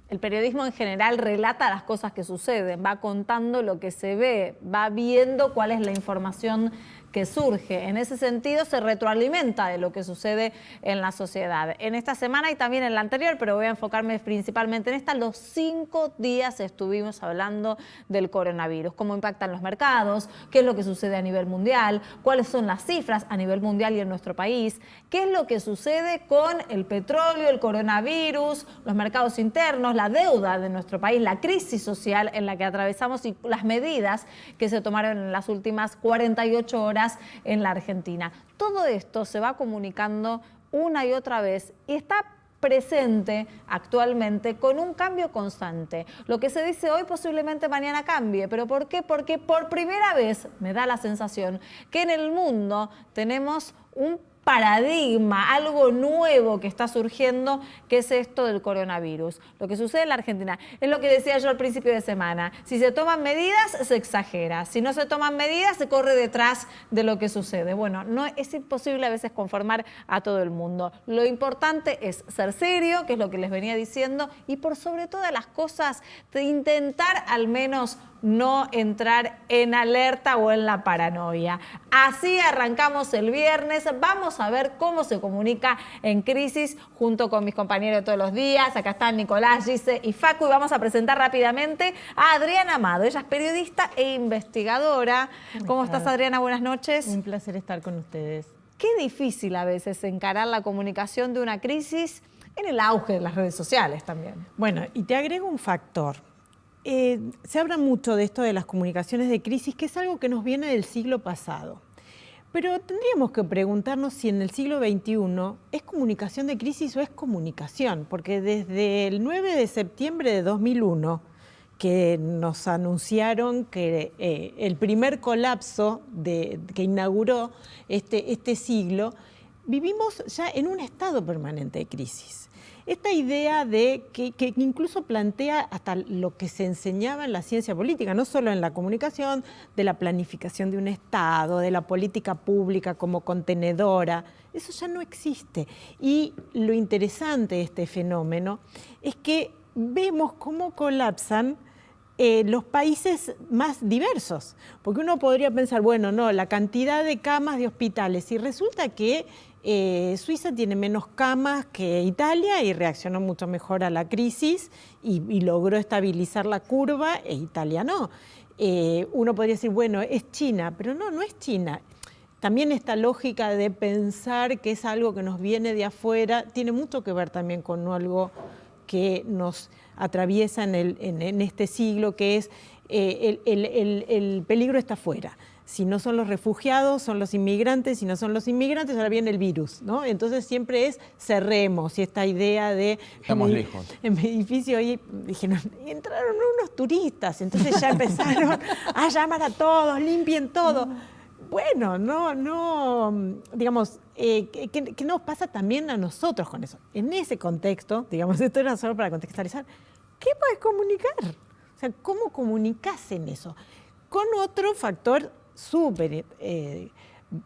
El periodismo en general relata las cosas que suceden, va contando lo que se ve, va viendo cuál es la información que surge. En ese sentido se retroalimenta de lo que sucede en la sociedad. En esta semana y también en la anterior, pero voy a enfocarme principalmente en esta, los 5 días estuvimos hablando del coronavirus, cómo impactan los mercados, qué es lo que sucede a nivel mundial, cuáles son las cifras a nivel mundial y en nuestro país, qué es lo que sucede con el petróleo, el coronavirus, los mercados internos, la deuda de nuestro país, la crisis social en la que atravesamos y las medidas que se tomaron en las últimas 48 horas en la Argentina. Todo esto se va comunicando una y otra vez y está presente actualmente con un cambio constante. Lo que se dice hoy posiblemente mañana cambie. ¿Pero por qué? Porque por primera vez me da la sensación que en el mundo tenemos un paradigma, algo nuevo que está surgiendo, que es esto del coronavirus. Lo que sucede en la Argentina es lo que decía yo al principio de semana. Si se toman medidas, se exagera. Si no se toman medidas, se corre detrás de lo que sucede. Bueno, no es imposible a veces conformar a todo el mundo. Lo importante es ser serio, que es lo que les venía diciendo, y por sobre todas las cosas, de intentar al menos no entrar en alerta o en la paranoia. Así arrancamos el viernes. Vamos a ver cómo se comunica en Crisis junto con mis compañeros de todos los días. Acá están Nicolás, Gise y Facu, y vamos a presentar rápidamente a Adriana Amado. Ella es periodista e investigadora. ¿Cómo estás, Adriana? Buenas noches. Un placer estar con ustedes. Qué difícil a veces encarar la comunicación de una crisis en el auge de las redes sociales también. Bueno, y te agrego un factor. Se habla mucho de esto de las comunicaciones de crisis, que es algo que nos viene del siglo pasado. Pero tendríamos que preguntarnos si en el siglo XXI es comunicación de crisis o es comunicación, porque desde el 9 de septiembre de 2001, que nos anunciaron que el primer colapso que inauguró este siglo, vivimos ya en un estado permanente de crisis. Esta idea de que incluso plantea hasta lo que se enseñaba en la ciencia política, no solo en la comunicación, de la planificación de un Estado, de la política pública como contenedora, eso ya no existe. Y lo interesante de este fenómeno es que vemos cómo colapsan los países más diversos, porque uno podría pensar, bueno, no, la cantidad de camas de hospitales, y resulta que Suiza tiene menos camas que Italia y reaccionó mucho mejor a la crisis y logró estabilizar la curva, e Italia no. Uno podría decir, bueno, es China, pero no es China. También esta lógica de pensar que es algo que nos viene de afuera tiene mucho que ver también con algo que nos atraviesa en este siglo, que es el peligro está afuera. Si no son los refugiados, son los inmigrantes. Si no son los inmigrantes, ahora viene el virus, ¿no? Entonces siempre es cerremos. Y esta idea de... Estamos lejos. En mi edificio hoy dijeron, entraron unos turistas. Entonces ya empezaron a llamar a todos, limpien todo. Bueno, digamos, ¿qué nos pasa también a nosotros con eso? En ese contexto, digamos, esto era solo para contextualizar, ¿qué puedes comunicar? O sea, ¿cómo comunicas en eso? Con otro factor súper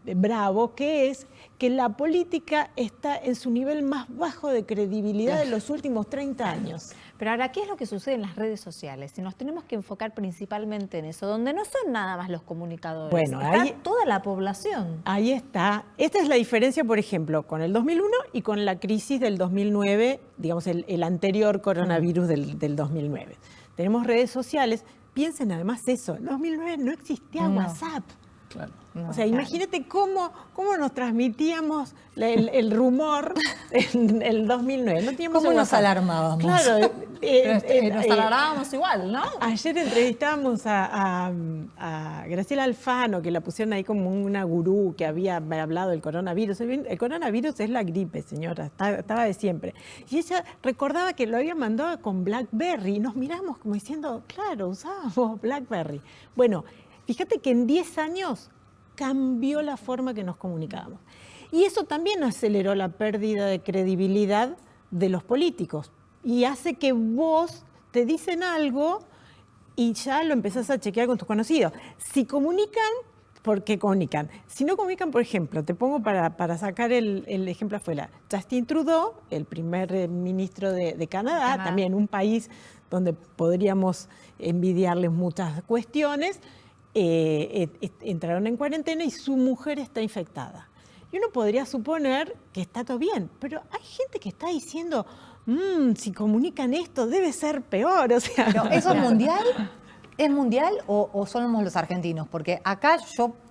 bravo, que es que la política está en su nivel más bajo de credibilidad de los últimos 30 años. Pero ahora, ¿qué es lo que sucede en las redes sociales? Si nos tenemos que enfocar principalmente en eso, donde no son nada más los comunicadores, bueno, está ahí, toda la población. Ahí está. Esta es la diferencia, por ejemplo, con el 2001 y con la crisis del 2009, digamos, el anterior coronavirus del 2009. Tenemos redes sociales. Piensen además eso, en 2009 no existía WhatsApp. Claro. O sea, imagínate cómo nos transmitíamos el rumor en el 2009. No teníamos ¿Cómo nos alarmábamos? Claro. Nos alarmábamos igual, ¿no? Ayer entrevistábamos a Graciela Alfano, que la pusieron ahí como una gurú que había hablado del coronavirus. El coronavirus es la gripe, señora, estaba de siempre. Y ella recordaba que lo había mandado con BlackBerry. Y nos miramos como diciendo, claro, usábamos BlackBerry. Bueno, fíjate que en 10 años cambió la forma que nos comunicábamos. Y eso también aceleró la pérdida de credibilidad de los políticos. Y hace que vos te dicen algo y ya lo empezás a chequear con tus conocidos. Si comunican, porque comunican. Si no comunican, por ejemplo, te pongo para sacar el ejemplo afuera, Justin Trudeau, el primer ministro de Canadá, también un país donde podríamos envidiarles muchas cuestiones, entraron en cuarentena y su mujer está infectada. Y uno podría suponer que está todo bien, pero hay gente que está diciendo, si comunican esto debe ser peor. O sea, ¿Pero eso es mundial? ¿Es mundial o somos los argentinos? Porque acá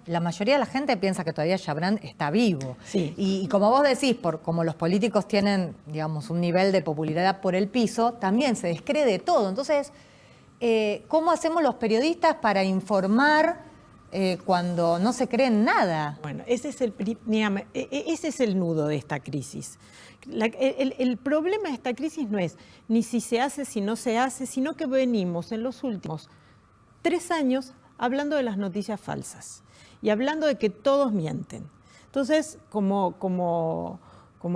la mayoría de la gente piensa que todavía Chabrán está vivo. Sí. Y como vos decís, como los políticos tienen, digamos, un nivel de popularidad por el piso, también se descree de todo. Entonces, ¿cómo hacemos los periodistas para informar cuando no se cree en nada? Bueno, ese es el nudo de esta crisis. El problema de esta crisis no es ni si se hace, si no se hace, sino que venimos en los últimos 3 años hablando de las noticias falsas y hablando de que todos mienten. Entonces, como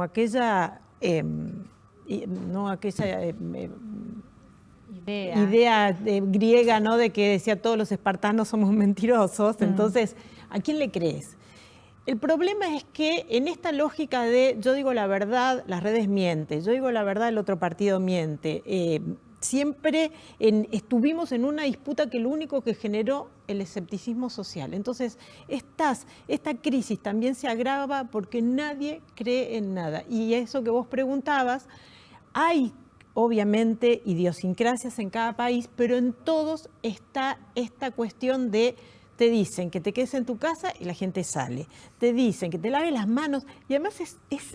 aquella, idea griega, ¿no? De que decía todos los espartanos somos mentirosos. Entonces, ¿a quién le crees? El problema es que en esta lógica de yo digo la verdad, las redes mienten, yo digo la verdad, el otro partido miente, siempre estuvimos en una disputa que lo único que generó el escepticismo social. Entonces, esta crisis también se agrava porque nadie cree en nada. Y eso que vos preguntabas, hay obviamente idiosincrasias en cada país, pero en todos está esta cuestión de te dicen que te quedes en tu casa y la gente sale. Te dicen que te laves las manos y además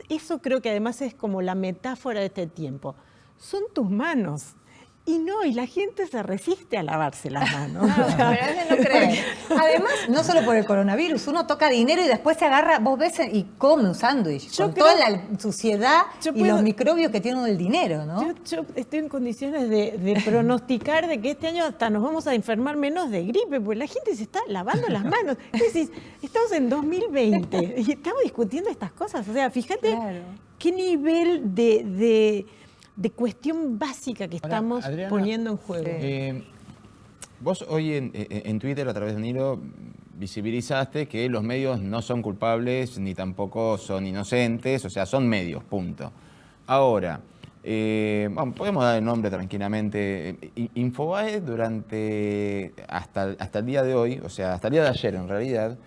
eso creo que además es como la metáfora de este tiempo. Son tus manos. Y la gente se resiste a lavarse las manos. Claro, pero a veces no cree. Además, no solo por el coronavirus, uno toca dinero y después se agarra, vos ves y come un sándwich con toda la suciedad y los microbios que tiene el dinero, ¿no? Yo estoy en condiciones de pronosticar de que este año hasta nos vamos a enfermar menos de gripe, porque la gente se está lavando las manos. Es decir, estamos en 2020 y estamos discutiendo estas cosas. O sea, fíjate qué nivel de cuestión básica que estamos Adriana, poniendo en juego. Vos hoy en Twitter, a través de un hilo, visibilizaste que los medios no son culpables ni tampoco son inocentes, o sea, son medios, punto. Ahora, podemos dar el nombre tranquilamente. Infobae hasta el día de hoy, o sea, hasta el día de ayer en realidad,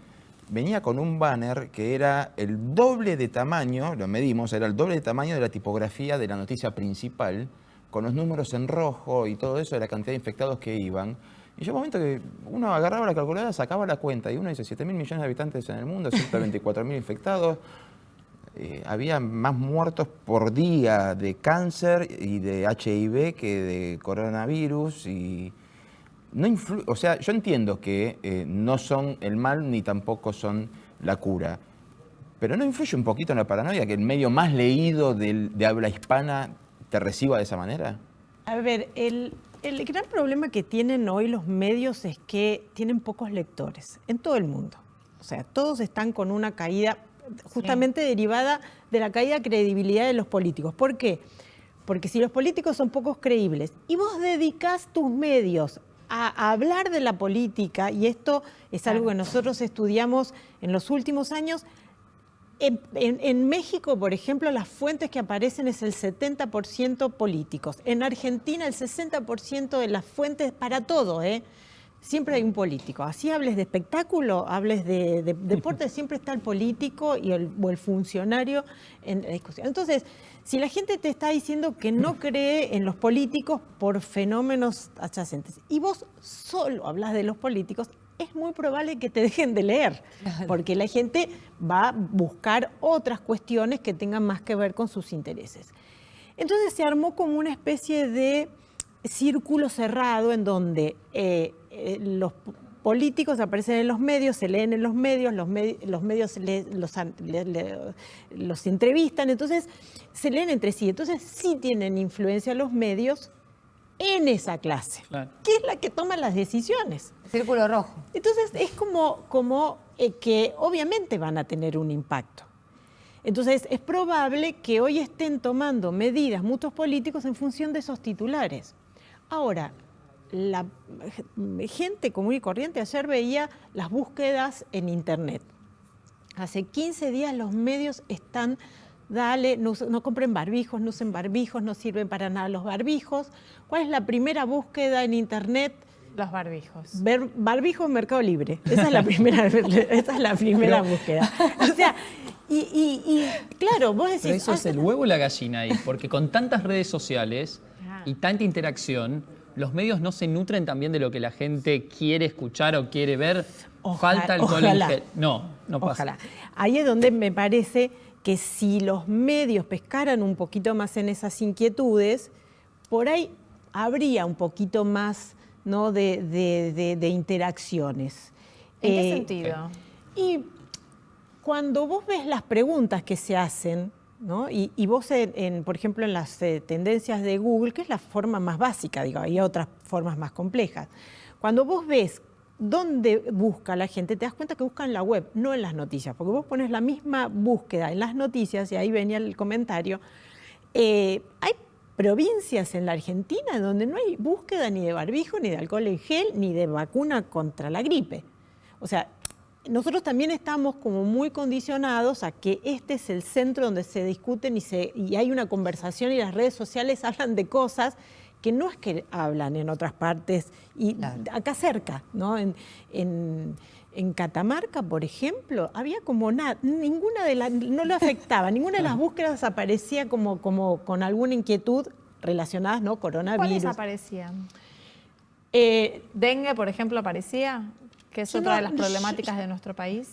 venía con un banner que era el doble de tamaño, lo medimos, era el doble de tamaño de la tipografía de la noticia principal, con los números en rojo y todo eso de la cantidad de infectados que iban. Y llegó un momento que uno agarraba la calculadora, sacaba la cuenta y uno dice 7.000 millones de habitantes en el mundo, 124.000 infectados. Había más muertos por día de cáncer y de HIV que de coronavirus y no o sea, yo entiendo que no son el mal ni tampoco son la cura, pero ¿no influye un poquito en la paranoia que el medio más leído de habla hispana te reciba de esa manera? A ver, el gran problema que tienen hoy los medios es que tienen pocos lectores en todo el mundo. O sea, todos están con una caída justamente derivada de la caída de credibilidad de los políticos. ¿Por qué? Porque si los políticos son pocos creíbles y vos dedicás tus medios a hablar de la política, y esto es algo que nosotros estudiamos en los últimos años, en México, por ejemplo, las fuentes que aparecen es el 70% políticos. En Argentina, el 60% de las fuentes para todo, siempre hay un político. Así hables de espectáculo, hables de deporte, siempre está el político o el funcionario en la discusión. Entonces, si la gente te está diciendo que no cree en los políticos por fenómenos adyacentes y vos solo hablas de los políticos, es muy probable que te dejen de leer, porque la gente va a buscar otras cuestiones que tengan más que ver con sus intereses. Entonces se armó como una especie de círculo cerrado en donde los políticos aparecen en los medios, se leen en los medios, los medios los entrevistan, entonces se leen entre sí. Entonces sí tienen influencia los medios en esa clase, que es la que toma las decisiones. Círculo rojo. Entonces es como que obviamente van a tener un impacto. Entonces es probable que hoy estén tomando medidas muchos políticos en función de esos titulares. Ahora, la gente común y corriente ayer veía las búsquedas en Internet. Hace 15 días los medios están, dale, no compren barbijos, no usen barbijos, no sirven para nada los barbijos. ¿Cuál es la primera búsqueda en Internet? Los barbijos. Barbijo en Mercado Libre. Esa es la primera búsqueda. O sea, y claro, vos decís... Pero eso es el huevo y la gallina ahí, porque con tantas redes sociales y tanta interacción, los medios no se nutren también de lo que la gente quiere escuchar o quiere ver. Falta alcohol en gel. No pasa. Ojalá. Ahí es donde me parece que si los medios pescaran un poquito más en esas inquietudes, por ahí habría un poquito más, ¿no?, de interacciones. ¿En qué sentido? Y cuando vos ves las preguntas que se hacen, ¿no? Y vos, por ejemplo, en las tendencias de Google, que es la forma más básica, digo, hay otras formas más complejas. Cuando vos ves dónde busca la gente, te das cuenta que busca en la web, no en las noticias, porque vos pones la misma búsqueda en las noticias, y ahí venía el comentario, hay provincias en la Argentina donde no hay búsqueda ni de barbijo, ni de alcohol en gel, ni de vacuna contra la gripe. O sea, nosotros también estamos como muy condicionados a que este es el centro donde se discuten y hay una conversación, y las redes sociales hablan de cosas que no es que hablan en otras partes, y acá cerca, ¿no? En Catamarca, por ejemplo, había como nada, no lo afectaba, ninguna de las búsquedas aparecía como con alguna inquietud relacionada, ¿no? Coronavirus. ¿Cuáles aparecían? ¿Dengue, por ejemplo, aparecía? Que es otra de las problemáticas de nuestro país.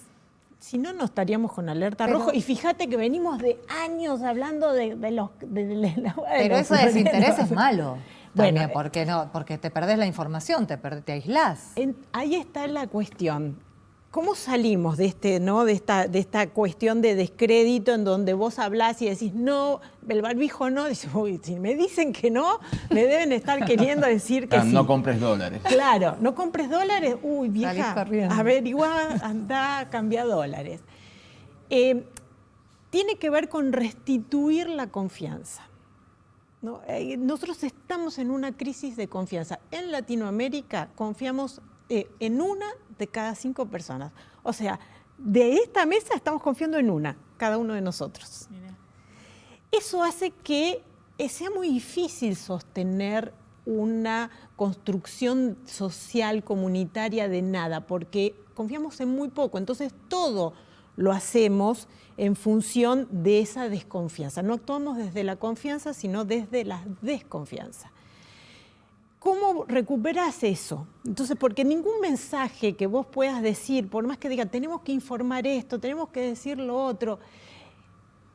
Si no, no estaríamos con alerta rojo. Y fíjate que venimos de años hablando de los... Pero eso de desinterés es malo. También, porque te perdés la información, te aislás. Ahí está la cuestión. ¿Cómo salimos de esta cuestión de descrédito en donde vos hablás y decís, no, el barbijo no? Dices, uy, si me dicen que no, me deben estar queriendo decir que sí. No compres dólares. Claro, no compres dólares. Uy, vieja, averigua, anda, cambia dólares. Tiene que ver con restituir la confianza, ¿no? Nosotros estamos en una crisis de confianza. En Latinoamérica confiamos en una de cada 5 personas. O sea, de esta mesa estamos confiando en una, cada uno de nosotros. Mira. Eso hace que sea muy difícil sostener una construcción social, comunitaria de nada, porque confiamos en muy poco. Entonces, todo lo hacemos en función de esa desconfianza. No actuamos desde la confianza, sino desde la desconfianza. ¿Cómo recuperás eso? Entonces, porque ningún mensaje que vos puedas decir, por más que diga, tenemos que informar esto, tenemos que decir lo otro,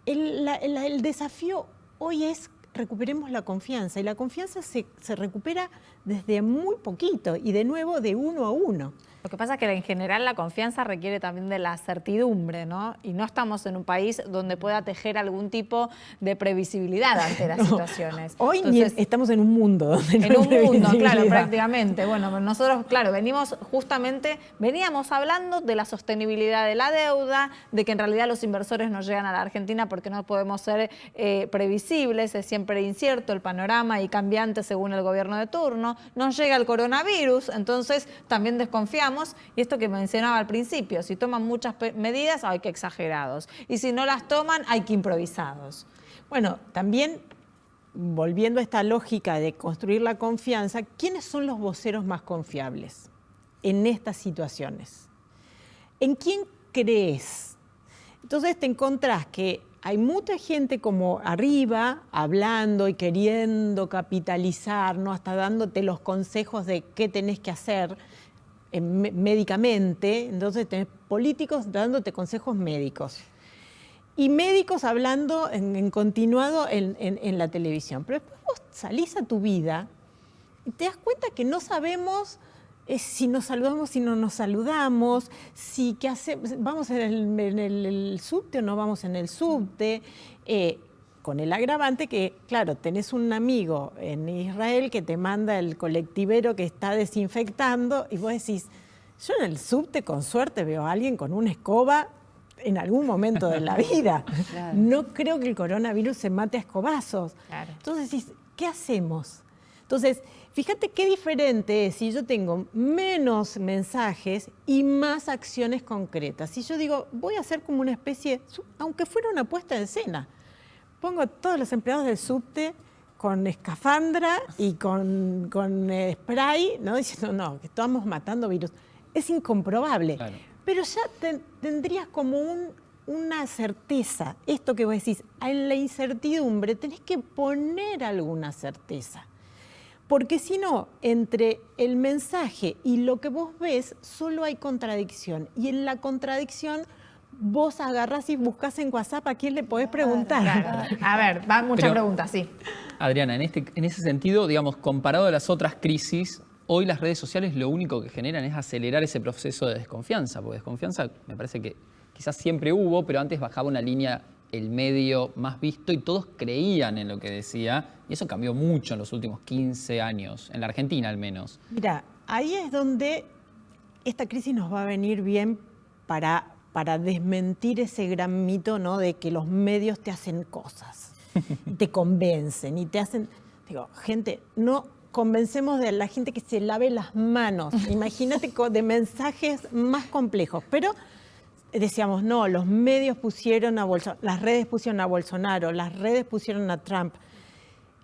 el desafío hoy es recuperemos la confianza, y la confianza se recupera desde muy poquito, y de nuevo de uno a uno. Lo que pasa es que en general la confianza requiere también de la certidumbre, ¿no? Y no estamos en un país donde pueda tejer algún tipo de previsibilidad ante las situaciones. Hoy entonces, estamos en un mundo donde no hay previsibilidad. En un mundo, claro, prácticamente. Bueno, nosotros, claro, veníamos hablando de la sostenibilidad de la deuda, de que en realidad los inversores no llegan a la Argentina porque no podemos ser previsibles, es siempre incierto el panorama y cambiante según el gobierno de turno. Nos llega el coronavirus, entonces también desconfiamos. Y esto que mencionaba al principio, si toman muchas medidas, hay que exagerados. Y si no las toman, hay que improvisados. Bueno, también, volviendo a esta lógica de construir la confianza, ¿quiénes son los voceros más confiables en estas situaciones? ¿En quién crees? Entonces te encontrás que hay mucha gente como arriba, hablando y queriendo capitalizar, ¿no? Hasta dándote los consejos de qué tenés que hacer médicamente. Entonces tenés políticos dándote consejos médicos y médicos hablando en continuado en la televisión. Pero después vos salís a tu vida y te das cuenta que no sabemos si nos saludamos, si no nos saludamos, si qué hacemos, vamos en el subte o no vamos en el subte, con el agravante que, claro, tenés un amigo en Israel que te manda el colectivero que está desinfectando y vos decís, yo en el subte con suerte veo a alguien con una escoba en algún momento de la vida. Claro. No creo que el coronavirus se mate a escobazos. Claro. Entonces decís, ¿qué hacemos? Entonces, fíjate qué diferente es si yo tengo menos mensajes y más acciones concretas. Si yo digo, voy a hacer como una especie, aunque fuera una puesta en escena, pongo a todos los empleados del subte con escafandra y con spray, ¿no? Diciendo, no, que estamos matando virus. Es incomprobable. Claro. Pero ya tendrías como una certeza. Esto que vos decís, en la incertidumbre tenés que poner alguna certeza. Porque si no, entre el mensaje y lo que vos ves, solo hay contradicción. Y en la contradicción, vos agarrás y buscás en WhatsApp a quién le podés preguntar. Claro. A ver, van muchas preguntas, sí. Adriana, en ese sentido, digamos, comparado a las otras crisis, hoy las redes sociales lo único que generan es acelerar ese proceso de desconfianza. Porque desconfianza me parece que quizás siempre hubo, pero antes bajaba una línea el medio más visto y todos creían en lo que decía. Y eso cambió mucho en los últimos 15 años, en la Argentina al menos. Mira, ahí es donde esta crisis nos va a venir bien para desmentir ese gran mito, ¿no?, de que los medios te hacen cosas, te convencen y te hacen... Digo, gente, no convencemos de la gente que se lave las manos. Imagínate de mensajes más complejos, pero... Decíamos, no, los medios pusieron a Bolsonaro, las redes pusieron a Bolsonaro, las redes pusieron a Trump.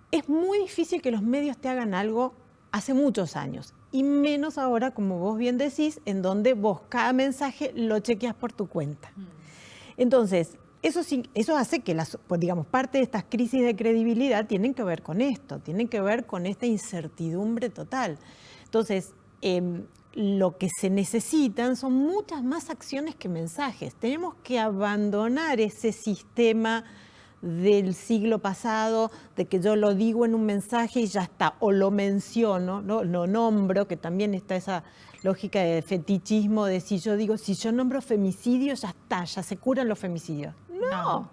Es muy difícil que los medios te hagan algo hace muchos años, y menos ahora, como vos bien decís, en donde vos cada mensaje lo chequeas por tu cuenta. Entonces, eso hace que, digamos, parte de estas crisis de credibilidad tienen que ver con esto, tienen que ver con esta incertidumbre total. Entonces, lo que se necesitan son muchas más acciones que mensajes. Tenemos que abandonar ese sistema del siglo pasado, de que yo lo digo en un mensaje y ya está, o lo menciono, ¿no? Lo nombro, que también está esa lógica de fetichismo, de si yo nombro femicidio, ya está, ya se curan los femicidios. No,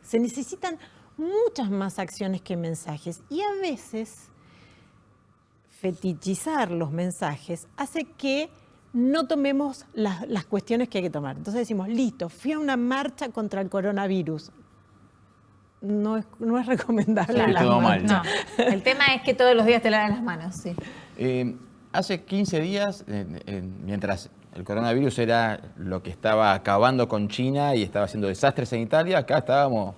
se necesitan muchas más acciones que mensajes, y a veces fetichizar los mensajes hace que no tomemos las cuestiones que hay que tomar. Entonces decimos, listo, fui a una marcha contra el coronavirus. No es recomendable. Sí, todo mal. No, el tema es que todos los días te lavan las manos, sí. Hace 15 días, mientras el coronavirus era lo que estaba acabando con China y estaba haciendo desastres en Italia, acá estábamos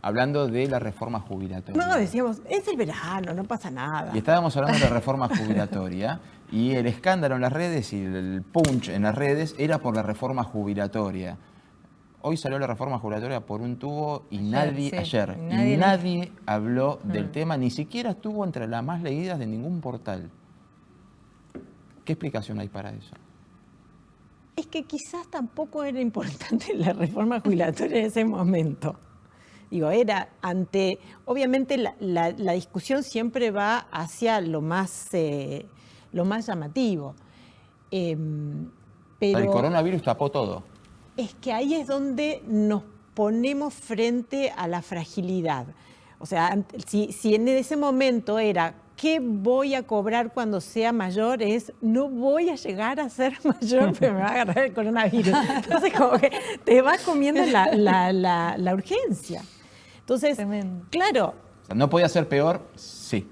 hablando de la reforma jubilatoria. No, decíamos, es el verano, no pasa nada. Y estábamos hablando de la reforma jubilatoria y el escándalo en las redes y el punch en las redes era por la reforma jubilatoria. Hoy salió la reforma jubilatoria por un tubo y nadie habló del tema, ni siquiera estuvo entre las más leídas de ningún portal. ¿Qué explicación hay para eso? Es que quizás tampoco era importante la reforma jubilatoria en ese momento. Digo, era obviamente la discusión siempre va hacia lo más llamativo. Pero el coronavirus tapó todo. Es que ahí es donde nos ponemos frente a la fragilidad. O sea, si en ese momento era, ¿qué voy a cobrar cuando sea mayor? No voy a llegar a ser mayor, pero me va a agarrar el coronavirus. Entonces, como que te va comiendo la urgencia. Entonces, claro. O sea, ¿no podía ser peor? Sí.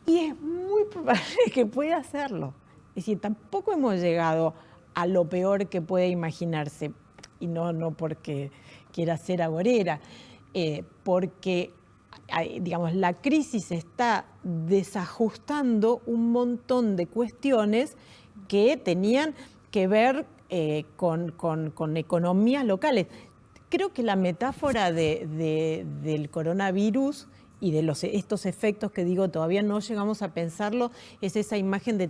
Y es muy probable que pueda hacerlo. Es decir, tampoco hemos llegado a lo peor que puede imaginarse. Y no porque quiera ser agorera, porque, digamos, la crisis está desajustando un montón de cuestiones que tenían que ver con economías locales. Creo que la metáfora del coronavirus y de estos efectos que digo, todavía no llegamos a pensarlo, es esa imagen de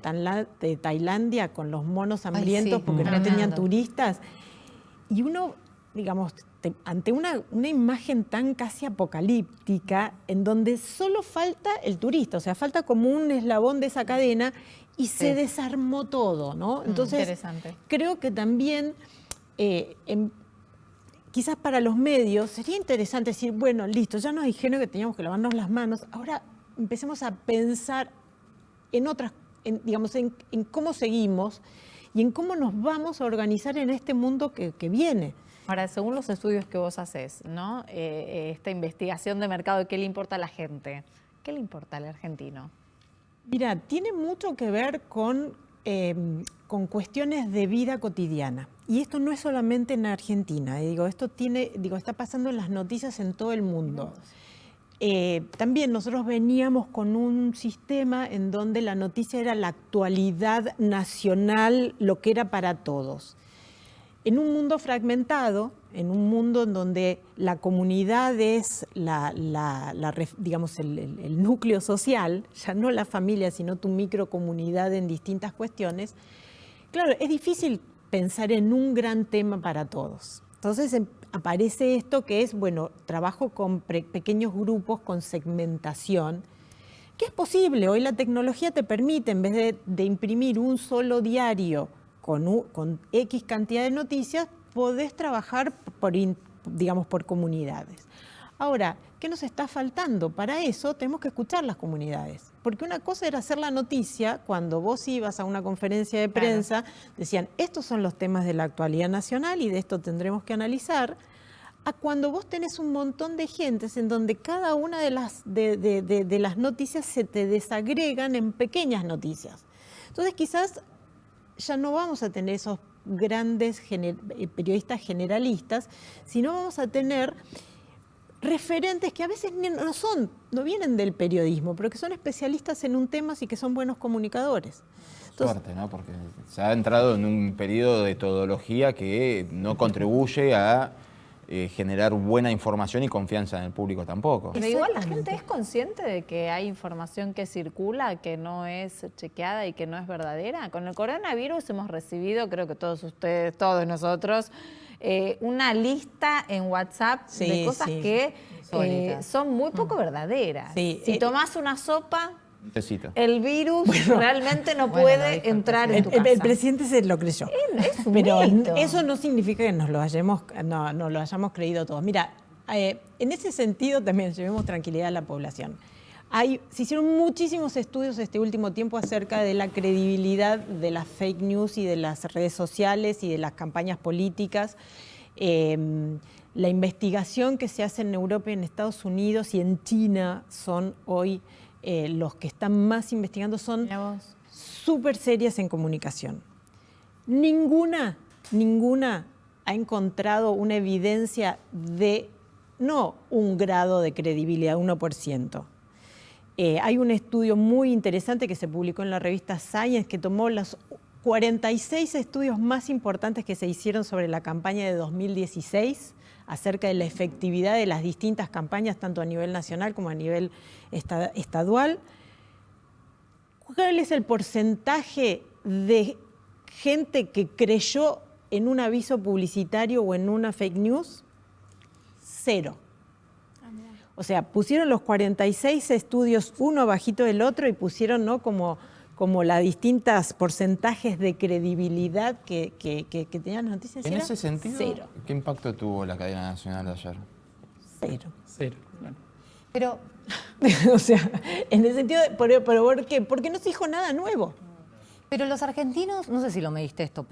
Tailandia con los monos hambrientos porque no tenían turistas. Y uno, digamos, ante una imagen tan casi apocalíptica, en donde solo falta el turista, o sea, falta como un eslabón de esa cadena y se desarmó todo, ¿no? Entonces, creo que también... quizás para los medios sería interesante decir, bueno, listo, ya nos dijeron que teníamos que lavarnos las manos, ahora empecemos a pensar en otras, digamos, en cómo seguimos y en cómo nos vamos a organizar en este mundo que viene. Ahora, según los estudios que vos haces, ¿no? Esta investigación de mercado de qué le importa a la gente, ¿qué le importa al argentino? Mira, tiene mucho que ver con cuestiones de vida cotidiana. Y esto no es solamente en Argentina. Está pasando en las noticias en todo el mundo. También nosotros veníamos con un sistema en donde la noticia era la actualidad nacional, lo que era para todos. En un mundo fragmentado, en un mundo en donde la comunidad es digamos, el núcleo social, ya no la familia, sino tu microcomunidad en distintas cuestiones, claro, es difícil pensar en un gran tema para todos. Entonces aparece esto que es, bueno, trabajo con pequeños grupos, con segmentación, que es posible. Hoy la tecnología te permite, en vez de imprimir un solo diario con X cantidad de noticias, podés trabajar por comunidades. Ahora, ¿qué nos está faltando? Para eso tenemos que escuchar las comunidades. Porque una cosa era hacer la noticia, cuando vos ibas a una conferencia de prensa, decían, estos son los temas de la actualidad nacional y de esto tendremos que analizar, a cuando vos tenés un montón de gentes en donde cada una de las noticias se te desagregan en pequeñas noticias. Entonces quizás ya no vamos a tener esos grandes periodistas generalistas, sino vamos a tener referentes que a veces no vienen del periodismo, pero que son especialistas en un tema y que son buenos comunicadores. Entonces, Suerte, ¿no? Porque se ha entrado en un periodo de todología que no contribuye a generar buena información y confianza en el público tampoco. Pero igual la gente es consciente de que hay información que circula, que no es chequeada y que no es verdadera. Con el coronavirus hemos recibido, creo que todos ustedes, todos nosotros, una lista en WhatsApp de cosas que son muy poco verdaderas. Sí, si tomás una sopa, Necesito. el virus realmente no puede entrar en tu casa. El presidente se lo creyó. Es un Pero mito. eso no significa que nos lo hayamos creído todos. Mira, en ese sentido también llevemos tranquilidad a la población. Se hicieron muchísimos estudios este último tiempo acerca de la credibilidad de las fake news y de las redes sociales y de las campañas políticas. La investigación que se hace en Europa y en Estados Unidos y en China son hoy los que están más investigando, son súper serias en comunicación. Ninguna ha encontrado una evidencia de, no un grado de credibilidad, 1%. Hay un estudio muy interesante que se publicó en la revista Science que tomó los 46 estudios más importantes que se hicieron sobre la campaña de 2016 acerca de la efectividad de las distintas campañas, tanto a nivel nacional como a nivel estadual. ¿Cuál es el porcentaje de gente que creyó en un aviso publicitario o en una fake news? 0. O sea, pusieron los 46 estudios uno abajito del otro y pusieron, ¿no?, como las distintas porcentajes de credibilidad que tenían las noticias. En ese sentido, 0. ¿Qué impacto tuvo la cadena nacional de ayer? 0. Cero. Bueno. Pero O sea, en el sentido ¿pero por qué? Porque no se dijo nada nuevo. Pero los argentinos, no sé si lo mediste esto,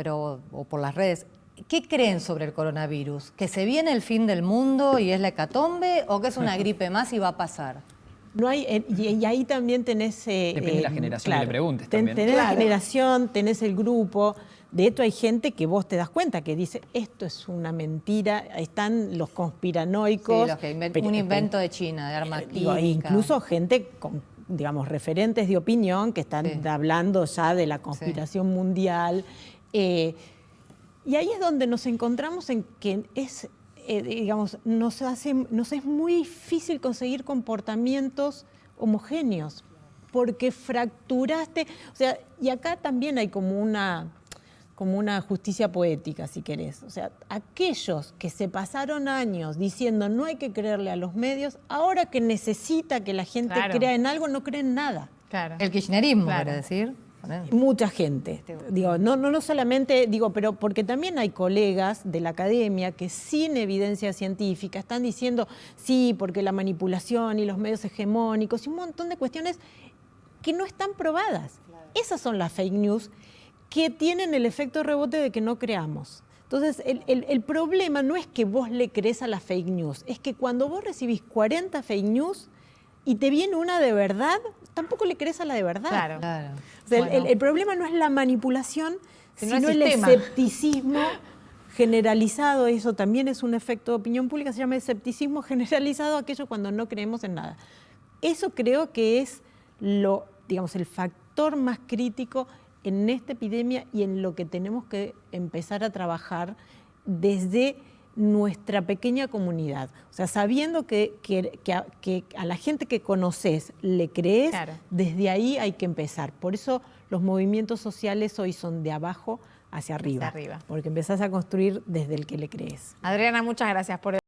o por las redes, ¿qué creen sobre el coronavirus? ¿Que se viene el fin del mundo y es la hecatombe o que es una gripe más y va a pasar? No hay, y ahí también tenés... Depende de la generación que le preguntes también. Tenés la generación, tenés el grupo. De hecho, hay gente que vos te das cuenta que dice, esto es una mentira, están los conspiranoicos. Sí, los que un invento de China, de arma química. Incluso gente con, digamos, referentes de opinión que están hablando ya de la conspiración mundial. Y ahí es donde nos encontramos en que es... digamos, nos es muy difícil conseguir comportamientos homogéneos, porque fracturaste, o sea, y acá también hay como una justicia poética, si querés. O sea, aquellos que se pasaron años diciendo no hay que creerle a los medios, ahora que necesita que la gente crea en algo, no creen nada. Claro. El kirchnerismo, Claro. quiere decir. Mucha gente. Digo, no solamente, pero porque también hay colegas de la academia que sin evidencia científica están diciendo sí, porque la manipulación y los medios hegemónicos y un montón de cuestiones que no están probadas. Esas son las fake news que tienen el efecto rebote de que no creamos. Entonces, el problema no es que vos le crees a las fake news, es que cuando vos recibís 40 fake news, y te viene una de verdad, tampoco le crees a la de verdad. Claro. Claro. O sea, Bueno. el problema no es la manipulación, Sino sino el el sistema. escepticismo generalizado. Eso también es un efecto de opinión pública, se llama escepticismo generalizado, aquello cuando no creemos en nada. Eso creo que es el factor más crítico en esta epidemia y en lo que tenemos que empezar a trabajar desde nuestra pequeña comunidad. O sea, sabiendo que a la gente que conoces le crees, Claro. desde ahí hay que empezar. Por eso los movimientos sociales hoy son de abajo hacia arriba. Hacia arriba. Porque empezás a construir desde el que le crees. Adriana, muchas gracias por